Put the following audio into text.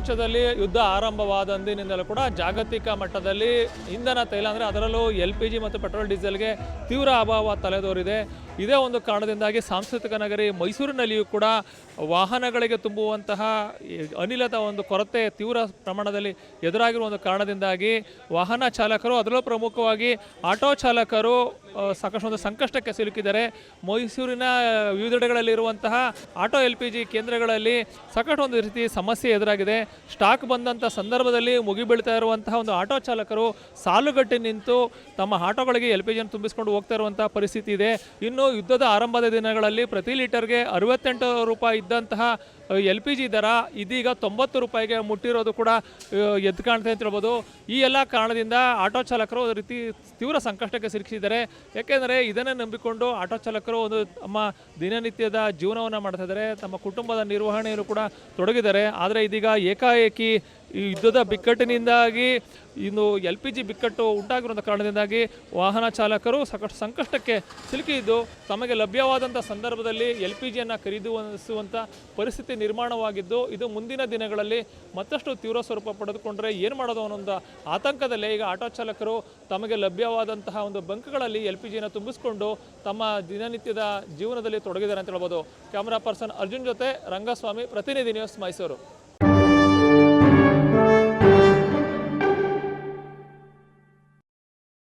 ಪ್ರಪಂಚದಲ್ಲಿ ಯುದ್ಧ ಆರಂಭವಾದಂದಿನಿಂದಲೂ ಕೂಡ ಜಾಗತಿಕ ಮಟ್ಟದಲ್ಲಿ ಇಂಧನ ತೈಲ ಅಂದರೆ ಅದರಲ್ಲೂ LPG ಮತ್ತು ಪೆಟ್ರೋಲ್ ಡೀಸೆಲ್ಗೆ ತೀವ್ರ ಅಭಾವ ತಲೆದೋರಿದೆ. ಇದೇ ಒಂದು ಕಾರಣದಿಂದಾಗಿ ಸಾಂಸ್ಕೃತಿಕ ನಗರಿ ಮೈಸೂರಿನಲ್ಲಿಯೂ ಕೂಡ ವಾಹನಗಳಿಗೆ ತುಂಬುವಂತಹ ಅನಿಲದ ಒಂದು ಕೊರತೆ ತೀವ್ರ ಪ್ರಮಾಣದಲ್ಲಿ ಎದುರಾಗಿರುವ ಒಂದು ಕಾರಣದಿಂದಾಗಿ ವಾಹನ ಚಾಲಕರು, ಅದರಲ್ಲೂ ಪ್ರಮುಖವಾಗಿ ಆಟೋ ಚಾಲಕರು ಸಾಕಷ್ಟು ಒಂದು ಸಂಕಷ್ಟಕ್ಕೆ ಸಿಲುಕಿದ್ದಾರೆ. ಮೈಸೂರಿನ ವಿವಿಧೆಡೆಗಳಲ್ಲಿರುವಂತಹ ಆಟೋ LPG ಕೇಂದ್ರಗಳಲ್ಲಿ ಸಾಕಷ್ಟು ಒಂದು ರೀತಿ ಸಮಸ್ಯೆ ಎದುರಾಗಿದೆ. ಸ್ಟಾಕ್ ಬಂದಂಥ ಸಂದರ್ಭದಲ್ಲಿ ಮುಗಿಬೀಳ್ತಾ ಇರುವಂತಹ ಒಂದು ಆಟೋ ಚಾಲಕರು ಸಾಲುಗಟ್ಟಿ ನಿಂತು ತಮ್ಮ ಆಟೋಗಳಿಗೆ LPGಯನ್ನು ತುಂಬಿಸ್ಕೊಂಡು ಹೋಗ್ತಾ ಇರುವಂತಹ ಪರಿಸ್ಥಿತಿ ಇದೆ. ಇನ್ನು ಯುದ್ಧದ ಆರಂಭದ ದಿನಗಳಲ್ಲಿ ಪ್ರತಿ ಲೀಟರ್ಗೆ 68 ರೂಪಾಯಿ ಇದ್ದಂತಹ LPG ದರ ಇದೀಗ 90 ರೂಪಾಯಿಗೆ ಮುಟ್ಟಿರೋದು ಕೂಡ ಎದ್ದು ಕಾಣ್ತಾ ಅಂತ ಹೇಳ್ಬೋದು. ಈ ಎಲ್ಲ ಕಾರಣದಿಂದ ಆಟೋ ಚಾಲಕರು ಒಂದು ರೀತಿ ತೀವ್ರ ಸಂಕಷ್ಟಕ್ಕೆ ಸಿಲುಕಿಸಿದ್ದಾರೆ. ಯಾಕೆಂದರೆ ಇದನ್ನೇ ನಂಬಿಕೊಂಡು ಆಟೋ ಚಾಲಕರು ಒಂದು ತಮ್ಮ ದಿನನಿತ್ಯದ ಜೀವನವನ್ನು ಮಾಡ್ತಾ ಇದ್ದಾರೆ, ತಮ್ಮ ಕುಟುಂಬದ ನಿರ್ವಹಣೆಯಲ್ಲೂ ಕೂಡ ತೊಡಗಿದ್ದಾರೆ. ಆದರೆ ಇದೀಗ ಏಕಾಏಕಿ ಈ ಯುದ್ಧದ ಬಿಕ್ಕಟ್ಟಿನಿಂದಾಗಿ ಇನ್ನು LPG ಬಿಕ್ಕಟ್ಟು ಉಂಟಾಗಿರುವಂಥ ಕಾರಣದಿಂದಾಗಿ ವಾಹನ ಚಾಲಕರು ಸಾಕಷ್ಟು ಸಂಕಷ್ಟಕ್ಕೆ ಸಿಲುಕಿದ್ದು ತಮಗೆ ಲಭ್ಯವಾದಂಥ ಸಂದರ್ಭದಲ್ಲಿ LPGಯನ್ನು ಖರೀದಿಸುವಂಥ ಪರಿಸ್ಥಿತಿ ನಿರ್ಮಾಣವಾಗಿದ್ದು, ಇದು ಮುಂದಿನ ದಿನಗಳಲ್ಲಿ ಮತ್ತಷ್ಟು ತೀವ್ರ ಸ್ವರೂಪ ಪಡೆದುಕೊಂಡ್ರೆ ಏನು ಮಾಡೋದು ಅನ್ನೋ ಆತಂಕದಲ್ಲೇ ಈಗ ಆಟೋ ಚಾಲಕರು ತಮಗೆ ಲಭ್ಯವಾದಂತಹ ಒಂದು ಬಂಕ್ಗಳಲ್ಲಿ LPGಯನ್ನು ತುಂಬಿಸಿಕೊಂಡು ತಮ್ಮ ದಿನನಿತ್ಯದ ಜೀವನದಲ್ಲಿ ತೊಡಗಿದ್ದಾರೆ ಅಂತ ಹೇಳ್ಬೋದು. ಕ್ಯಾಮ್ರಾ ಪರ್ಸನ್ ಅರ್ಜುನ್ ಜೊತೆ ರಂಗಸ್ವಾಮಿ, ಪ್ರತಿನಿಧಿ ನ್ಯೂಸ್, ಮೈಸೂರು.